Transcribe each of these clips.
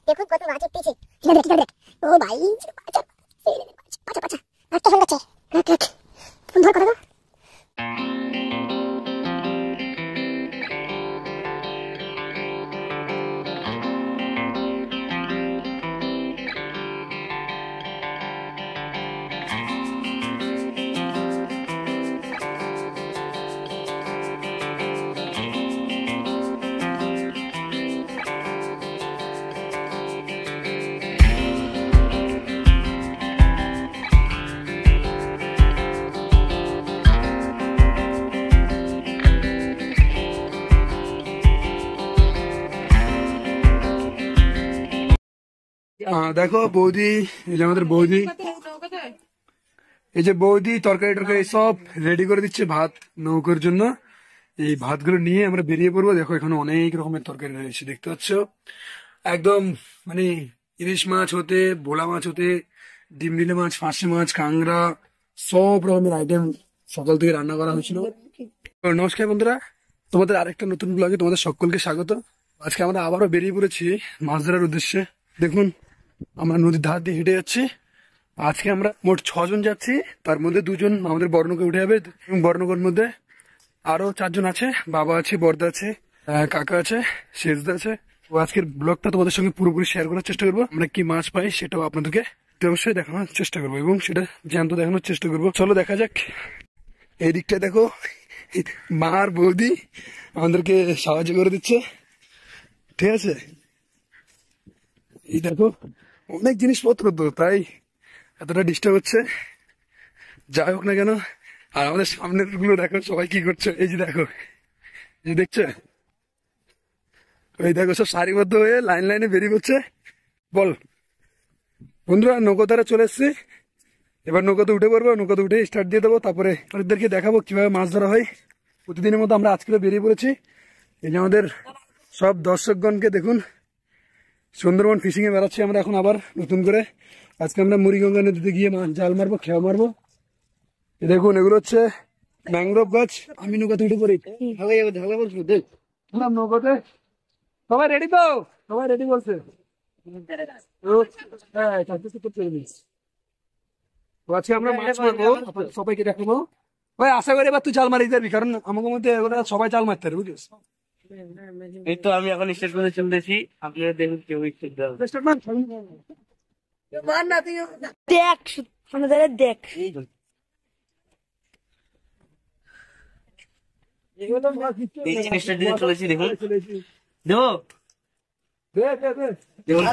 देखो कत माछ पीछे किधर देख ओ भाई पाचा पाचा पाचा একটা সঙ্গে আছে तुम ধর করো দেখো বৌদি, এই যে আমাদের বৌদি, এই যে বৌদি তরকারি টরকারি সব রেডি করে দিচ্ছে ভাত নৌকোর জন্য। এই ভাতগুলো নিয়ে আমরা বেরিয়ে পড়বো। দেখো এখানে অনেক রকমের তরকারি রয়েছে, দেখতে পাচ্ছ। একদম মানে ইলিশ মাছ হতে, ভোলা মাছ হতে, ডিমডিলে মাছ, ফাঁসি মাছ, কাংড়া, সব রকমের আইটেম সকাল থেকে রান্না করা হয়েছিল। নমস্কার বন্ধুরা, তোমাদের আরেকটা নতুন ব্লগে তোমাদের সকলকে স্বাগত। আজকে আমরা আবারও বেরিয়ে পড়েছি মাছ ধরার উদ্দেশ্যে। দেখুন আমরা নদীর ধার দিয়ে হেঁটে যাচ্ছি। আজকে আমরা মোট 6 জন যাচ্ছি, তার মধ্যে 2 জন আমাদের বর্ণকে উঠে যাবে এবং বর্ণকের মধ্যে আরো 4 জন আছে, বাবা আছে, বর্দা আছে, কাকা আছে, শেষদা আছে। তো আজকের ব্লগটা তোমাদের সঙ্গে পুরোপুরি শেয়ার করার চেষ্টা করবো। আমরা কি মাছ পাই সেটাও আপনাদেরকে অবশ্যই দেখানোর চেষ্টা করবো এবং সেটা জ্যান্ত দেখানোর চেষ্টা করবো। চলো দেখা যাক। এই দিকটা দেখো, মা আর বৌদি আমাদেরকে সাহায্য করে দিচ্ছে, ঠিক আছে। এই দেখো অনেক জিনিসপত্র, তো তাই এতটা ডিস্টার্ব হচ্ছে। যাই হোক না কেন। আর আমাদের সামনের গুলো দেখো সবাই কি করছে। এই যে দেখো, এই দেখছো, ওই দেখো সব সারিবদ্ধ হয়ে লাইন লাইনে বেরিয়ে পড়ছে। বল বন্ধুরা, নৌকো দ্বারা চলে এসছি। এবার নৌকাতে উঠে পড়বো, নৌকাতে উঠে স্টার্ট দিয়ে দেবো। তারপরে আপনাদেরকে দেখাবো কিভাবে মাছ ধরা হয়। প্রতিদিনের মতো আমরা আজকে বেরিয়ে পড়েছি। এই যে আমাদের সব দর্শকগণকে দেখুন, সুন্দরবন ফিশিং এ বেড়াচ্ছি আমরা এখন আবার নতুন করে। আজকে আমরা মুড়িগঙ্গা নদীতে গিয়ে জাল মারবো, খেয়া মারবো। দেখুন এগুলো হচ্ছে ম্যাংগ্রোভ গাছ। আমি নৌকাতে উঠে পড়ি, নৌকাতে সবাই রেডি তো? সবাই রেডি বলছে। আজকে আমরা মাছ মারবো, সবাইকে দেখাবো। ভাই আশা করি এবার তুই জাল মারি যাবি, কারণ আমাদের মধ্যে সবাই জাল মারতে পারে, বুঝলিস। এই তো আমি এখন স্টেট করে চলতেছি, আপনারা দেখুন কেউ স্টেট দেন। দেখ আমাদের দেখ স্টেট দিয়ে চলেছি, দেখুন দেবো দেখুন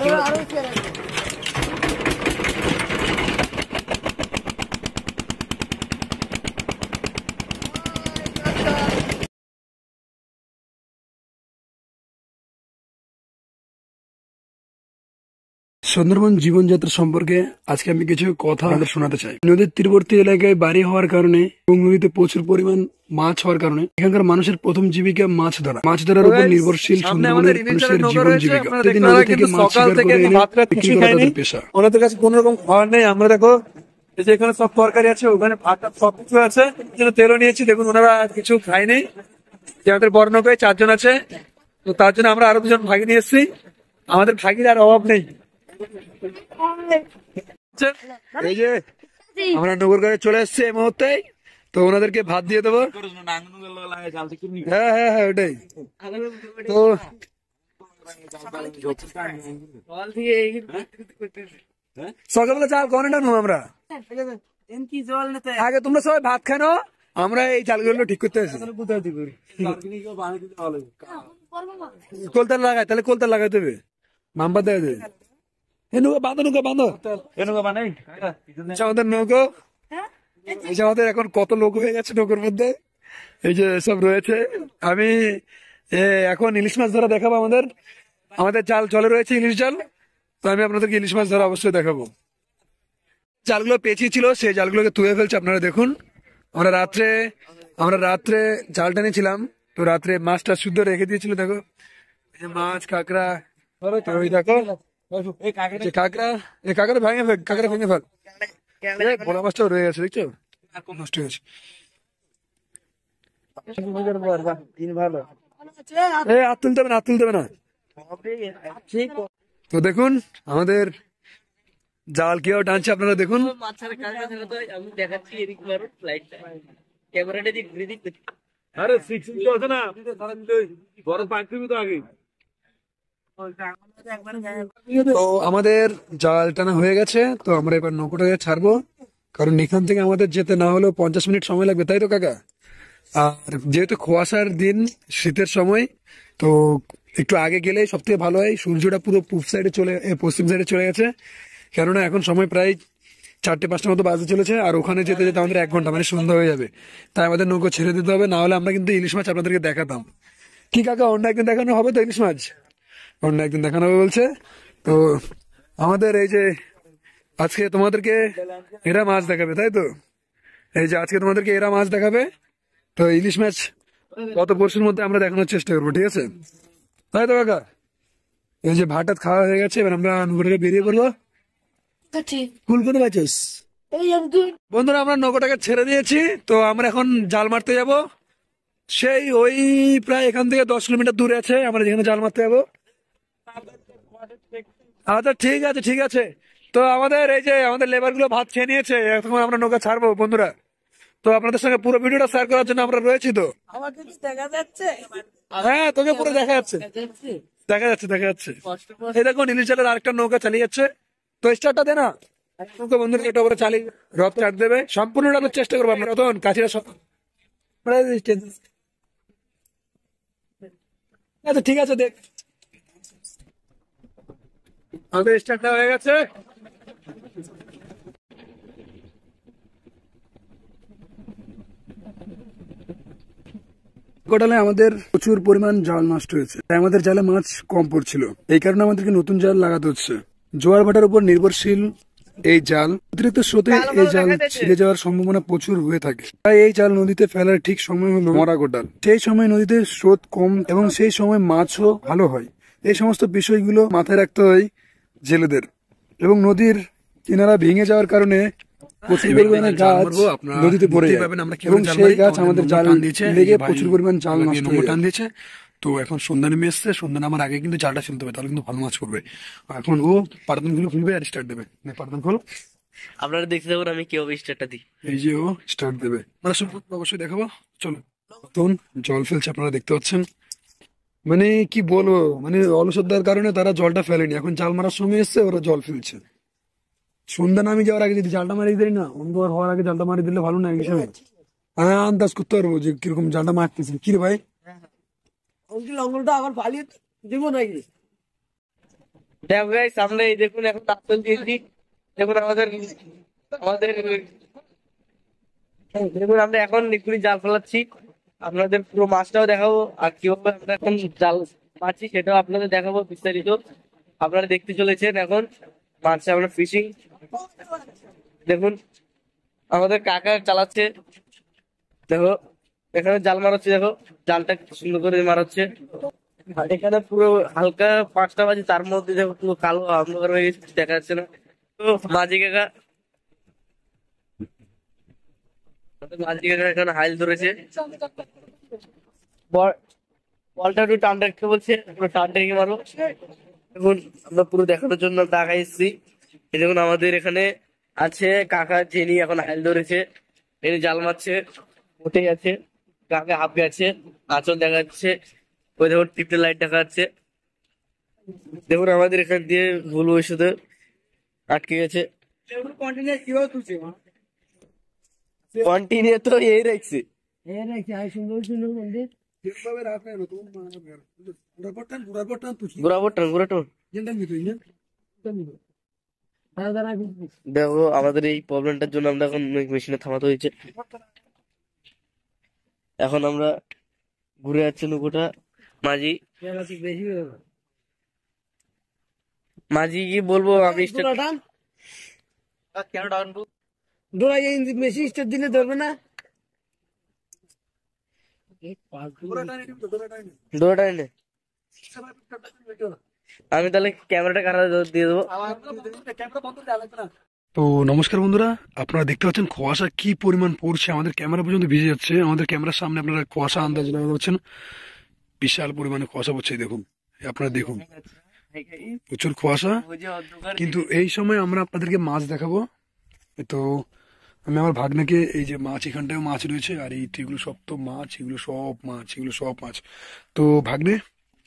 সুন্দরবন জীবনযাত্রা সম্পর্কে আজকে আমি কিছু কথা আপনাদের শোনাতে চাই। নদীর তীরবর্তী এলাকায় বাড়ি হওয়ার কারণে এবং নদীতে প্রচুর পরিমাণ মাছ হওয়ার কারণে এখানকার মানুষের প্রথম জীবিকা মাছ ধরা। মাছ ধরার উপর নির্ভরশীল সুন্দরবনের মানুষের জীবন জীবিকা। প্রতিদিন নদী থেকে মাছ শিকার করে এনে বিক্রি করা তাদের পেশা। ওনাদের কাছে কোন রকম খাবার নেই। আমরা দেখো এই যে এখানে সব তরকারি আছে, ওখানে ভাত সবকিছু আছে, তেলও নিয়েছি। দেখুন ওনারা কিছু খায়নি। আমাদের বর্ণকে 4 জন আছে, তো তার জন্য আমরা আরো 2 জন ভাগি নিয়ে এসেছি। আমাদের ভাগির আর অভাব নেই। এই যে আমরা নগর গাড়ি চলে এসছি এই মুহূর্তে, তো ওনাদেরকে ভাত দিয়ে দেবো। হ্যাঁ হ্যাঁ হ্যাঁ ওটাই তো। সকালবেলা চাল কনে না আমরা আগে, তোমরা সবাই ভাত খানো, আমরা এই চালগুলো ঠিক করতে আসি। কোলতাল লাগাই, তাহলে কোলতাল লাগাইতে হবে, মাম্পা দেওয়া দেবে। নৌকা বাঁধো, নৌকা বাঁধো, আমাদের নৌকো। এই যে আমাদের এখন কত লোক হয়ে গেছে নৌকোর মধ্যে, এই যে সব রয়েছে। আমি এখন ইলিশ মাছ ধরা দেখাবো। আমাদের জাল জলে রয়েছে, ইলিশ জাল। তো আমি আপনাদেরকে ইলিশ মাছ ধরা অবশ্যই দেখাবো। জালগুলো পেঁচিয়ে ছিল, সেই জালগুলোকে তুলে ফেলছে, আপনারা দেখুন। আমরা রাত্রে জাল টেনেছিলাম, তো রাত্রে মাছটা শুদ্ধ রেখে দিয়েছিল। দেখো এই যে মাছ, কাঁকড়া, দেখো কাঁকড়া ভেঙে ফেল। ভোলা মাছটাও রয়ে গেছে, দেখছো নষ্ট হয়ে গেছে। হাত তুলতে হবে না, তো দেখুন আমাদের জাল কিভাবে টানছে আপনারা দেখুন। মাছের কাছে থাকো তো আমি দেখাচ্ছি এদিক মারো লাইটটা ক্যামেরাটা দিক ঘুরে দিক আরে সিক্স ইঞ্চি আছে না বড় পাঁচ দিবি তো আগে। তো আমাদের জাল টানা হয়ে গেছে, তো আমরা এবার নৌকোটাকে ছাড়বো, কারণ এখান থেকে আমাদের যেতে না হলেও 50 মিনিট সময় লাগবে, তাই তো কাকা? আর যেহেতু কুয়াশার দিন, শীতের সময়, তো একটু আগে গেলেই সব থেকে ভালো হয়। সূর্যটা পুরো পশ্চিম সাইডে চলে গেছে, কেননা এখন সময় প্রায় 4টে-5টা মতো বাজে চলেছে, আর ওখানে যেতে যেতে আমাদের 1 ঘন্টা মানে সন্ধ্যা হয়ে যাবে। তাই আমাদের নৌকো ছেড়ে দিতে হবে, না হলে আমরা কিন্তু ইলিশ মাছ আপনাদেরকে দেখাতাম। কি কাকা, অন্য একদিন দেখানো হবে তো ইলিশ মাছ? অন্য একদিন দেখানো হবে বলছে। তো আমাদের এই যে আজকে তোমাদেরকে এরা মাছ দেখাবে, তাই তো? এই যে আজকে তোমাদেরকে এরা মাছ দেখাবে, তো ইলিশ মাছ কত পরশুর মধ্যে আমরা দেখানোর চেষ্টা করবো, ঠিক আছে? তাই তো কাকা? এই যে ভাত খাওয়া হয়ে গেছে, এবার আমরা নৌকোটাকে বেরিয়ে পড়বো। ফুল করে পাইছিস বন্ধুরা, আমরা নৌকোটাকে ছেড়ে দিয়েছি, তো আমরা এখন জাল মারতে যাব। সেই ওই প্রায় এখান থেকে 10 কিলোমিটার দূরে আছে আমরা যেখানে জাল মারতে যাবো। আচ্ছা ঠিক আছে ঠিক আছে। তো আমাদের এই যে আমাদের লেবার গুলো ভাত খেয়ে নিয়েছে, এখন আমরা নৌকা ছাড়বো বন্ধুরা। তো আপনাদের সঙ্গে পুরো ভিডিওটা শেয়ার করার জন্য আমরা রয়েছি। তো আমাকে কি দেখা যাচ্ছে? হ্যাঁ, তোকে পুরো দেখা যাচ্ছে, দেখা যাচ্ছে দেখা যাচ্ছে। এই দেখুন ইলিশ জালের আরেকটা নৌকা চালিয়ে যাচ্ছে। তো স্টার্টটা দে না নৌকা বন্ধুরা, এটা উপরে চালিয়ে রথ চাট দেবে। সম্পূর্ণ উড়ানোর চেষ্টা করবো আমরা, রতন কাছিরা সব। আচ্ছা ঠিক আছে, দেখ আমাদের স্টার্টটা হয়ে গেছে। গোটালে আমাদের প্রচুর পরিমাণ জাল নষ্ট হয়েছে, তাই আমাদের জালে মাছ কম পড়ছিল। এই কারণে আমাদেরকে নতুন জাল লাগাতে হচ্ছে। জোয়ার ভাটার উপর নির্ভরশীল এই জাল, অতিরিক্ত স্রোতে এই জাল ছিঁড়ে যাওয়ার সম্ভাবনা প্রচুর হয়ে থাকে। তাই এই জাল নদীতে ফেলার ঠিক সময় হলো মরা গোটাল। সেই সময় নদীতে স্রোত কম এবং সেই সময় মাছও ভালো হয়। এই সমস্ত বিষয়গুলো মাথায় রাখতে হয় জেলেদের। এবং নদীর কিনারা ভেঙে যাওয়ার কারণে প্রচুর পরিমাণে গাছ নদীতে পড়ে যায় এবং সেই গাছ আমাদের জাল লেগে প্রচুর পরিমাণ জাল নষ্ট টান দিয়েছে। তো এখন সন্ধ্যা নেমে এসছে, সন্ধ্যা নামার আগে কিন্তু জালটা ফেলতে হবে, তাহলে কিন্তু ভালো মাছ পড়বে। এখন ও পাটাতন গুলো খুলবে আর স্টার্ট দেবে। পাটাতন খোল। আপনারা দেখতে থাকুন আমি কিভাবে স্টার্টটা দিই। এই যে ও স্টার্ট দেবে, আমরা সব অবশ্যই দেখাবো। চলো, নতুন জল ফেলছে আপনারা দেখতে পাচ্ছেন। মানে কি বলবো, মানে অলসতার কারণে তারা জলটা ফেলেনি, এখন জাল মারার সময় এসছে ওরা জল ফেলছে। সন্ধ্যা নামি যাওয়ার আগে যদি জালটা মারিয়ে দিই না, অন্ধকার হওয়ার আগে জালটা মারিয়ে দিলে ভালো না হিসাবে। হ্যাঁ, আন্দাজ করতে পারবো যে কিরকম জালটা মারতেছে। কি রে ভাই, লঙ্গলটা আবার পালিয়ে দেবো নাকি? দেখো গাইস, সামনে এই দেখুন এখন তাপতল দিয়েছি। দেখুন আমাদের আমাদের দেখুন আমরা এখন লিকুইড জাল ফেলাচ্ছি। আপনাদের পুরো মাছটাও দেখাবো, আর কিভাবে আমরা এখন জাল মারছি সেটাও আপনাদের দেখাবো বিস্তারিত। আপনারা দেখতে চলেছেন এখন মাছে আমরা ফিশিং। দেখুন আমাদের কাকা চালাচ্ছে, দেখো এখানে জাল মারাচ্ছে, দেখো জালটা সুন্দর করে মারাচ্ছে। আর এখানে পুরো হালকা 5টা বাজে, তার মধ্যে দেখো পুরো কালো অন্ধকার হয়ে গেছে, দেখা যাচ্ছে না। তো মাঝি কাকা এখানে হাইল ধরেছে, বলটা একটু টান রাখতে বলছে, পুরো টান রেখে মারো। দেখুন আমরা পুরো দেখানোর জন্য টাকা এসেছি। এই দেখুন আমাদের এখানে আছে কাকা, যিনি এখন হাইল ধরেছে, তিনি জাল মারছে, উঠে গেছে, কাকা হাফে আছে, আঁচল দেখা যাচ্ছে, ওই দেখুন টিপটে লাইট দেখা যাচ্ছে। দেখুন আমাদের এখান দিয়ে ভুল বসে আটকে গেছে। কন্টিনিউ তো এই রাখছি দেখো আমাদের এই প্রবলেমটার জন্য আমরা এখন মেশিনে থামাতে হয়েছে। এখন আমরা ঘুরে যাচ্ছে নৌকোটা। মাঝি মাঝি কি বলবো আমি, কেন ডাউন মেশিন স্টার্ট দিলে ধরবে না, আমি তাহলে ক্যামেরাটা কারা দিয়ে দেবো। তো নমস্কার বন্ধুরা, আপনারা দেখতে পাচ্ছেন কুয়াশা কি পরিমাণ পড়ছে, আমাদের ক্যামেরা পর্যন্ত ভিজে যাচ্ছে। আমাদের ক্যামেরার সামনে আপনারা কুয়াশা আন্দাজ লাগাতে পারছেন, বিশাল পরিমাণে কুয়াশা পড়ছে। দেখুন, আপনারা দেখুন প্রচুর কুয়াশা, কিন্তু এই সময় আমরা আপনাদেরকে মাছ দেখাবো। তো আমি আমার ভাগ্নাকে, এই যে মাছ, এখানটায় মাছ রয়েছে, আর এইগুলো সব তো মাছ, এগুলো সব মাছ, এগুলো সব মাছ। তো ভাগ্নে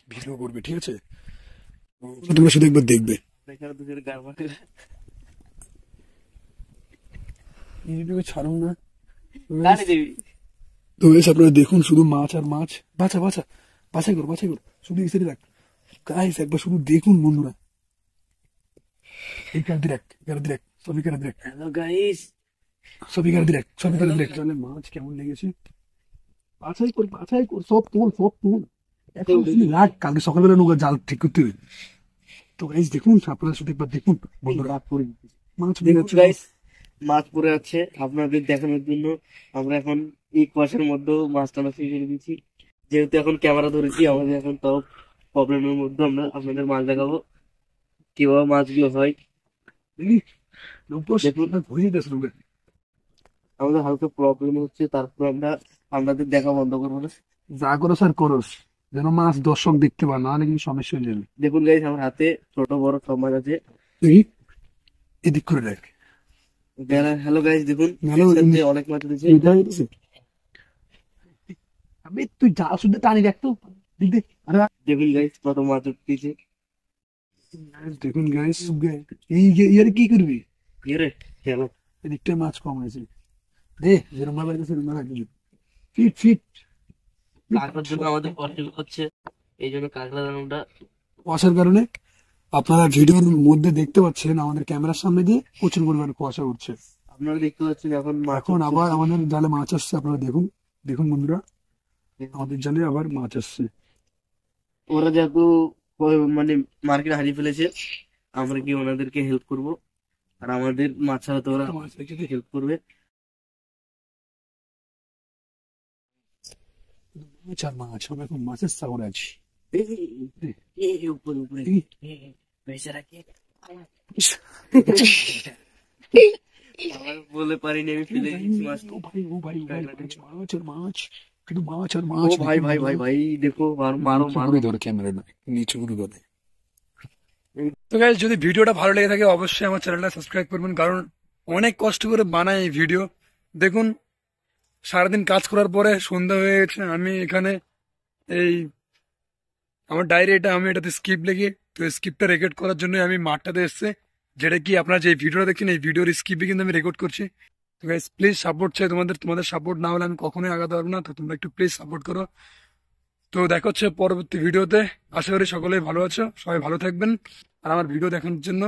ভিডিও করবে, ঠিক আছে? তো তোমরা শুধু একবার দেখবে। ছাড়ুন না। তো এসে আপনারা দেখুন শুধু মাছ আর মাছ। বাছা বাছা বাছাই কর, বাছাই কর, শুধু এই সাইডে রাখ গাইস, একবার শুধু দেখুন বন্ধুরা। এই কার দিরাক, কার দিরাক, সবই কার দিরাক। হ্যালো গাইস, সবই কার দিরাক, সবই কার দিরাক। তাহলে মাছ কেমন লেগেছে বাছাই কর, বাছাই কর, সব তুল, সব তুল। এখন শুধু রাখ, কালকে সকালবেলা নৌকা জাল ঠিক করতে হবে। তো গাইস দেখুন, আপনারা শুধু একবার দেখুন বন্ধুরা। মাছ দেখুন গাইস, মাছ পড়ে আছে আপনাদের দেখানোর জন্য। আমরা এখন এই কুয়াশার মধ্যেও মাছ টানা শুরু করে দিচ্ছি। যেহেতু এখন ক্যামেরা ধরেছি, আমাদের এখন তাও প্রবলেমের মধ্যে আমরা আপনাদের মাছ দেখাবো কিভাবে মাছগুলো হয়। আমাদের হালকা প্রবলেম হচ্ছে, তারপর আমরা আপনাদের দেখা বন্ধ করবো না। যা করো স্যার করোস, যেন মাছ দর্শক দেখতে পায়, না হলে কিন্তু সমস্যা হয়ে যাবে। দেখুন গাইস, আমার হাতে ছোট বড় সব মাছ আছে। এদিক করে দেখ। হ্যালো গাইস, দেখুন অনেক মাছ দিয়েছে। আমি তুই যা শুধু টানি দেখতো, দেখুন গাইস কত মাছ উঠতেছে। দেখুন গাইস, এই ইয়ার কি করবি? হ্যালো, এদিকটা মাছ কম হয়েছে রে, যেরকম ভাবে ফিট ফিট। কাঁকড়ার জন্য আমাদের কষ্ট হচ্ছে, এই জন্য কাঁকড়া দানাটা কুয়াশার কারণে আপনারা ভিডিওর মধ্যে দেখতে পাচ্ছেন আমাদের ক্যামেরার সামনে দিয়ে প্রচুর পরিমাণে কুয়াশা উঠছে। আপনারা দেখতে পাচ্ছেন এখন এখন আবার আমাদের জালে মাছ আসছে, আপনারা দেখুন, দেখুন বন্ধুরা, আমাদের জালে আবার মাছ আসছে। ওরা যেহেতু মানে মার্কেট হারিয়ে ফেলেছে, আমরা কি ওনাদেরকে হেল্প করব, আর আমাদের মাছ ছাড়া তো ওরা হেল্প করবে। মাছ আর মাছ, আমরা এখন মাছের সাগরে আছি। উপরে উপরে ভেসে রাখি। বলে পারিনি আমি, ফেলে দিয়েছি মাছ। মাছ আর মাছ, শুধু মাছ আর ও মাছ। ভাই ভাই ভাই ভাই, দেখো মারো মারো ধরে ক্যামেরা নিচু করে ধরে। তো গাইস, যদি ভিডিওটা ভালো লেগে থাকে অবশ্যই আমার চ্যানেলটা সাবস্ক্রাইব করবেন, কারণ অনেক কষ্ট করে বানাই এই ভিডিও। দেখুন, সারাদিন কাজ করার পরে সন্ধ্যা হয়ে গেছে, আমি এখানে এই আমার ডায়েরি, আমি এটাতে স্ক্রিপ্ট লিখি। তো স্ক্রিপ্টটা রেকর্ড করার জন্য আমি মাঠটাতে এসেছি, যেটা কি আপনারা যে ভিডিওটা দেখছেন এই ভিডিওর স্ক্রিপ্টে কিন্তু আমি রেকর্ড করছি। তো গাইস প্লিজ সাপোর্ট চাই তোমাদের সাপোর্ট না হলে আমি কখনোই আগাতে পারবো না। তো তোমরা একটু প্লিজ সাপোর্ট করো। তো দেখা হচ্ছে পরবর্তী ভিডিওতে। আশা করি সকলেই ভালো আছো, সবাই ভালো থাকবেন। আর আমার ভিডিও দেখানোর জন্য,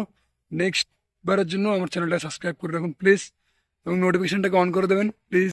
নেক্সট বারের জন্য আমার চ্যানেলটা সাবস্ক্রাইব করে রাখুন প্লিজ, এবং নোটিফিকেশনটাকে অন করে দেবেন প্লিজ।